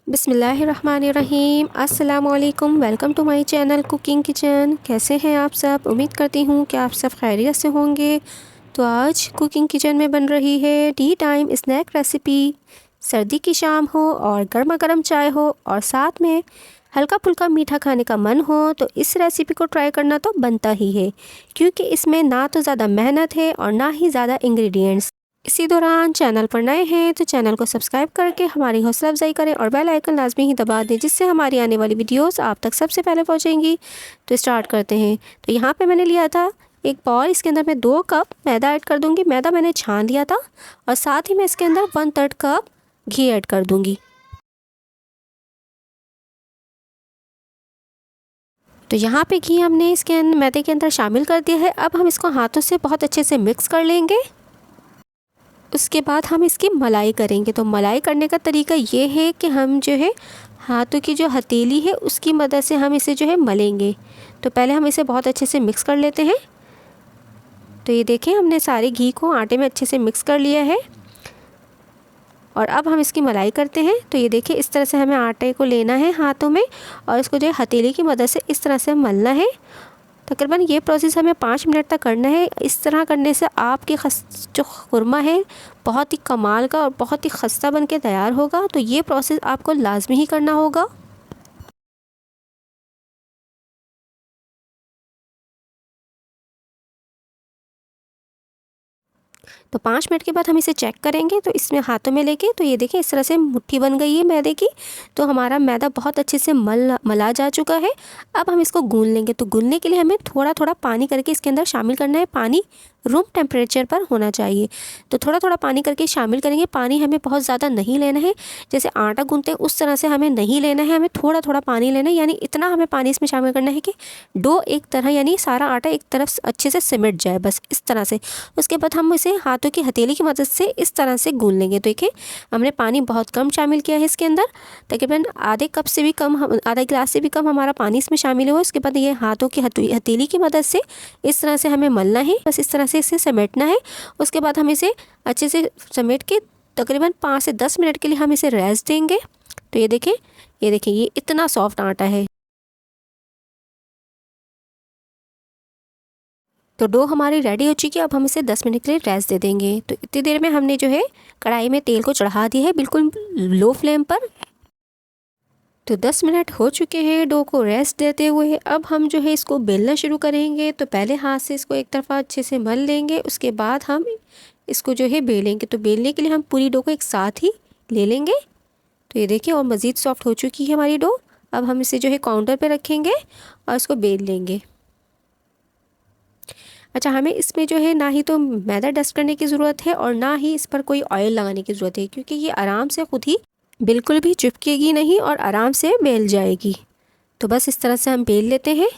बिस्मिल्लाहिर्रहमानिर्रहीम। अस्सलाम वालेकुम। Welcome to my channel cooking kitchen. कैसे हैं आप सब? उम्मीद करती हूँ कि आप सब खैरियत से होंगे। तो आज कुकिंग किचन में बन रही है टी टाइम स्नैक रेसिपी। सर्दी की शाम हो और गर्मा गर्म चाय हो और साथ में हल्का फुल्का मीठा खाने का मन हो तो इस रेसिपी को ट्राई करना तो बनता ही है, क्योंकि इसमें ना तो ज़्यादा मेहनत है और ना ही ज़्यादा इंग्रेडिएंट्स। इसी दौरान चैनल पर नए हैं तो चैनल को सब्सक्राइब करके हमारी हौसला अफजाई करें और बेल आइकन लाजमी ही दबा दें, जिससे हमारी आने वाली वीडियोस आप तक सबसे पहले पहुंचेंगी। तो स्टार्ट करते हैं। तो यहाँ पे मैंने लिया था एक बॉल, इसके अंदर मैं 2 कप मैदा ऐड कर दूंगी। मैदा मैंने छान लिया था और साथ ही मैं इसके अंदर 1/3 कप घी ऐड कर दूंगी। तो यहाँ पे घी हमने इसके मैदे के अंदर शामिल कर दिया है। अब हम इसको हाथों से बहुत अच्छे से मिक्स कर लेंगे। उसके बाद हम इसकी मलाई करेंगे। तो मलाई करने का तरीका ये है कि हम जो है हाथों की जो हथेली है उसकी मदद से हम इसे जो है मलेंगे। तो पहले हम इसे बहुत अच्छे से मिक्स कर लेते हैं। तो ये देखें, हमने सारे घी को आटे में अच्छे से मिक्स कर लिया है और अब हम इसकी मलाई करते हैं। तो ये देखिए, इस तरह से हमें आटे को लेना है हाथों में और इसको जो है हथेली की मदद से इस तरह से मलना है। तकरीबन ये प्रोसेस हमें 5 मिनट तक करना है। इस तरह करने से आपकी जो खुरमा है बहुत ही कमाल का और बहुत ही खस्ता बन के तैयार होगा। तो ये प्रोसेस आपको लाजमी ही करना होगा। तो 5 मिनट के बाद हम इसे चेक करेंगे। तो इसमें हाथों में लेके तो ये देखिए, इस तरह से मुट्ठी बन गई है मैदे की। तो हमारा मैदा बहुत अच्छे से मला जा चुका है। अब हम इसको गूंद लेंगे। तो गूंदने के लिए हमें थोड़ा थोड़ा पानी करके इसके अंदर शामिल करना है। पानी रूम टेम्परेचर पर होना चाहिए। तो थोड़ा थोड़ा पानी करके शामिल करेंगे। पानी हमें बहुत ज़्यादा नहीं लेना है, जैसे आटा गूंदते हैं उस तरह से हमें नहीं लेना है। हमें थोड़ा थोड़ा पानी लेना है, यानी इतना हमें पानी इसमें शामिल करना है कि डो एक तरह, यानी सारा आटा एक तरफ अच्छे से सिमट जाए, बस इस तरह से। उसके बाद हम इसे हाथों की हथेली की मदद से इस तरह से गूंद लेंगे। तो देखिए, हमने पानी बहुत कम शामिल किया है इसके अंदर। तकरीबन आधे कप से भी कम, आधा गिलास से भी कम हमारा पानी इसमें शामिल हुआ। उसके बाद ये हाथों की हथेली की मदद से इस तरह से हमें मलना है, बस इस तरह से इसे समेटना है। उसके बाद हम इसे अच्छे से समेट के तकरीबन 5 से 10 मिनट के लिए हम इसे रेस्ट देंगे। तो ये देखें, ये इतना सॉफ्ट आटा है। तो डो हमारी रेडी हो चुकी है। अब हम इसे 10 मिनट के लिए रेस्ट दे देंगे। तो इतनी देर में हमने जो है कढ़ाई में तेल को चढ़ा दिया है, बिल्कुल लो फ्लेम पर। तो 10 मिनट हो चुके हैं डो को रेस्ट देते हुए। अब हम जो है इसको बेलना शुरू करेंगे। तो पहले हाथ से इसको एक तरफा अच्छे से मल लेंगे, उसके बाद हम इसको जो है बेलेंगे। तो बेलने के लिए हम पूरी डो को एक साथ ही ले लेंगे। तो ये देखिए, और मज़ीद सॉफ्ट हो चुकी है हमारी डो। अब हम इसे जो है काउंटर पे रखेंगे और इसको बेल लेंगे। अच्छा, हमें इसमें जो है ना ही तो मैदा डस्ट करने की ज़रूरत है और ना ही इस पर कोई ऑयल लगाने की ज़रूरत है, क्योंकि ये आराम से खुद ही बिल्कुल भी चिपकेगी नहीं और आराम से बेल जाएगी। तो बस इस तरह से हम बेल लेते हैं।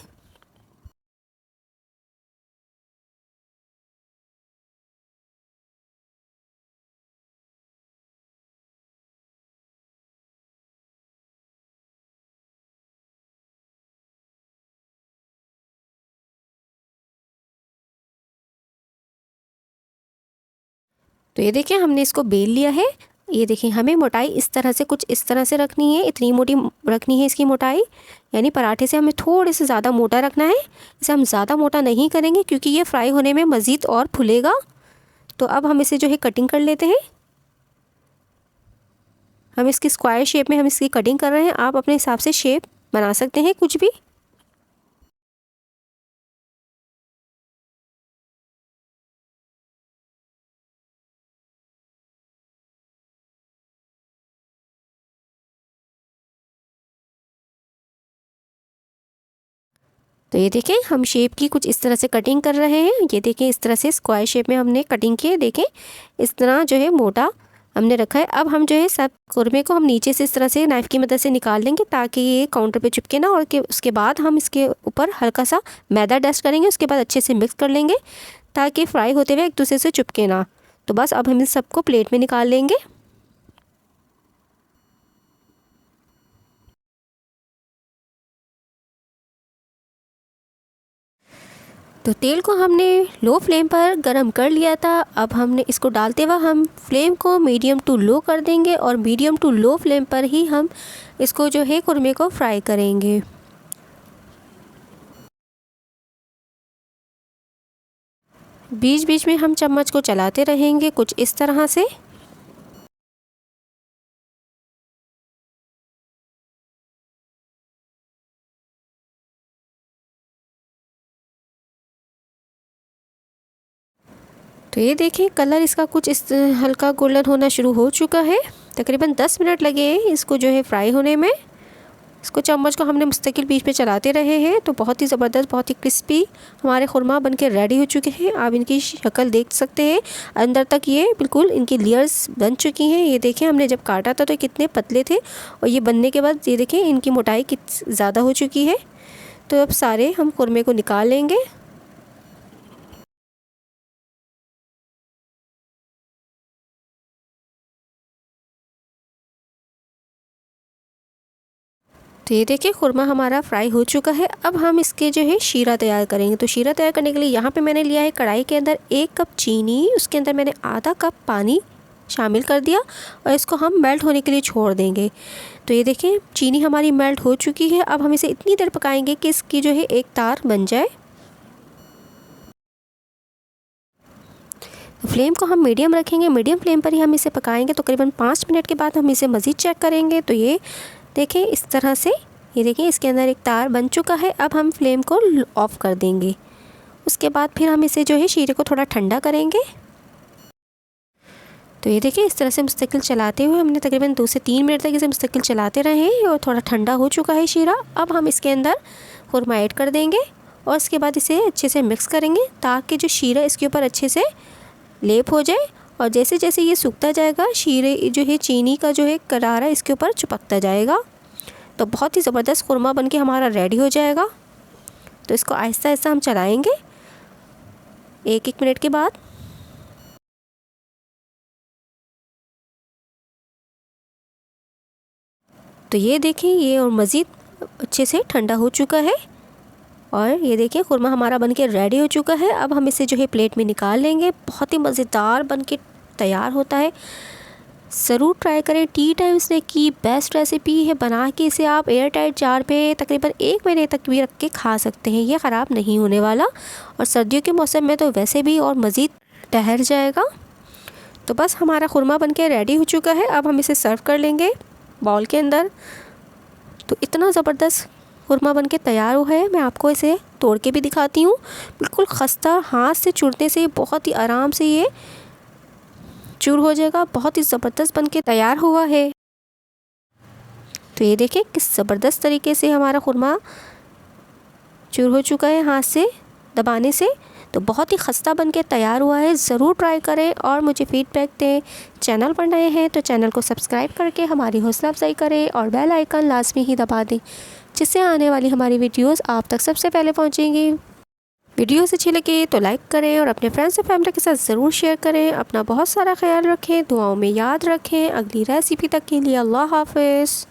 तो ये देखिए, हमने इसको बेल लिया है। ये देखिए, हमें मोटाई इस तरह से, कुछ इस तरह से रखनी है। इतनी मोटी रखनी है इसकी मोटाई, यानी पराठे से हमें थोड़े से ज़्यादा मोटा रखना है। इसे हम ज़्यादा मोटा नहीं करेंगे, क्योंकि ये फ्राई होने में मज़ीद और फूलेगा। तो अब हम इसे जो है कटिंग कर लेते हैं। हम इसकी स्क्वायर शेप में हम इसकी कटिंग कर रहे हैं। आप अपने हिसाब से शेप बना सकते हैं कुछ भी। तो ये देखें, हम शेप की कुछ इस तरह से कटिंग कर रहे हैं। ये देखें, इस तरह से स्क्वायर शेप में हमने कटिंग की है। देखें, इस तरह जो है मोटा हमने रखा है। अब हम जो है सब कुरमे को हम नीचे से इस तरह से नाइफ़ की मदद से निकाल लेंगे, ताकि ये काउंटर पे चिपके ना। और उसके बाद हम इसके ऊपर हल्का सा मैदा डस्ट करेंगे। उसके बाद अच्छे से मिक्स कर लेंगे, ताकि फ्राई होते हुए एक दूसरे से चिपके ना। तो बस अब हम इस सबको प्लेट में निकाल लेंगे। तो तेल को हमने लो फ्लेम पर गरम कर लिया था। अब हमने इसको डालते हुए हम फ्लेम को मीडियम टू लो कर देंगे और मीडियम टू लो फ्लेम पर ही हम इसको जो है कुरमे को फ्राई करेंगे। बीच बीच में हम चम्मच को चलाते रहेंगे कुछ इस तरह से। तो ये देखिए कलर इसका कुछ इस हल्का गोल्डन होना शुरू हो चुका है। तकरीबन 10 मिनट लगे हैं इसको जो है फ्राई होने में। इसको चम्मच को हमने मुस्तकिल बीच में चलाते रहे हैं। तो बहुत ही ज़बरदस्त, बहुत ही क्रिस्पी हमारे खुरमा बनके रेडी हो चुके हैं। आप इनकी शक्ल देख सकते हैं, अंदर तक ये बिल्कुल इनकी लेयर्स बन चुकी हैं। ये देखें हमने जब काटा था तो कितने पतले थे और ये बनने के बाद ये देखें इनकी मोटाई कितनी ज़्यादा हो चुकी है। तो अब सारे हम खुरमे को निकाल लेंगे। तो ये देखिए खुरमा हमारा फ्राई हो चुका है। अब हम इसके जो है शीरा तैयार करेंगे। तो शीरा तैयार करने के लिए यहाँ पे मैंने लिया है कढ़ाई के अंदर 1 कप चीनी, उसके अंदर मैंने आधा कप पानी शामिल कर दिया और इसको हम मेल्ट होने के लिए छोड़ देंगे। तो ये देखें चीनी हमारी मेल्ट हो चुकी है। अब हम इसे इतनी देर पकाएंगे कि इसकी जो है एक तार बन जाए। फ्लेम को हम मीडियम रखेंगे, मीडियम फ्लेम पर ही हम इसे पकाएंगे। तो करीबन 5 मिनट के बाद हम इसे मज़ीद चेक करेंगे। तो ये देखें इस तरह से, ये देखें इसके अंदर एक तार बन चुका है। अब हम फ्लेम को ऑफ़ कर देंगे। उसके बाद फिर हम इसे जो है शीरे को थोड़ा ठंडा करेंगे। तो ये देखिए इस तरह से मुस्तकिल चलाते हुए हमने तकरीबन 2 से 3 मिनट तक इसे मुस्तकिल चलाते रहे हैं और थोड़ा ठंडा हो चुका है शीरा। अब हम इसके अंदर खुरमा ऐड कर देंगे और इसके बाद इसे अच्छे से मिक्स करेंगे ताकि जो शीरा इसके ऊपर अच्छे से लेप हो जाए। और जैसे जैसे ये सूखता जाएगा शीरे जो है चीनी का जो है करारा इसके ऊपर चिपकता जाएगा। तो बहुत ही ज़बरदस्त खुरमा बनके हमारा रेडी हो जाएगा। तो इसको आहिस्ता आहिस्ता हम चलाएंगे 1-1 मिनट के बाद। तो ये देखें ये और मज़ीद अच्छे से ठंडा हो चुका है और ये देखिए खुरमा हमारा बनके रेडी हो चुका है। अब हम इसे जो है प्लेट में निकाल लेंगे। बहुत ही मज़ेदार बनके तैयार होता है, ज़रूर ट्राई करें। टी टाइम स्नैक की बेस्ट रेसिपी है। बना के इसे आप एयर टाइट जार पे तकरीबन 1 महीने तक भी रख के खा सकते हैं, ये ख़राब नहीं होने वाला। और सर्दियों के मौसम में तो वैसे भी और मज़ीद ठहर जाएगा। तो बस हमारा खुरमा बनके रेडी हो चुका है। अब हम इसे सर्व कर लेंगे बाउल के अंदर। तो इतना ज़बरदस्त खुरमा बनके तैयार हुआ है। मैं आपको इसे तोड़ के भी दिखाती हूँ। बिल्कुल खस्ता, हाथ से चूरने से बहुत ही आराम से ये चूर हो जाएगा। बहुत ही ज़बरदस्त बनके तैयार हुआ है। तो ये देखें किस ज़बरदस्त तरीके से हमारा खुरमा चूर हो चुका है हाथ से दबाने से। तो बहुत ही खस्ता बनके तैयार हुआ है। ज़रूर ट्राई करें और मुझे फीडबैक दें। चैनल पर नए हैं तो चैनल को सब्सक्राइब करके हमारी हौसला अफजाई करें और बेल आइकन लाजमी ही दबा दें, जिससे आने वाली हमारी वीडियोस आप तक सबसे पहले पहुंचेंगी। वीडियोस अच्छी लगे तो लाइक करें और अपने फ्रेंड्स और फैमिली के साथ ज़रूर शेयर करें। अपना बहुत सारा ख्याल रखें, दुआओं में याद रखें। अगली रेसिपी तक के लिए अल्लाह हाफ़िज़।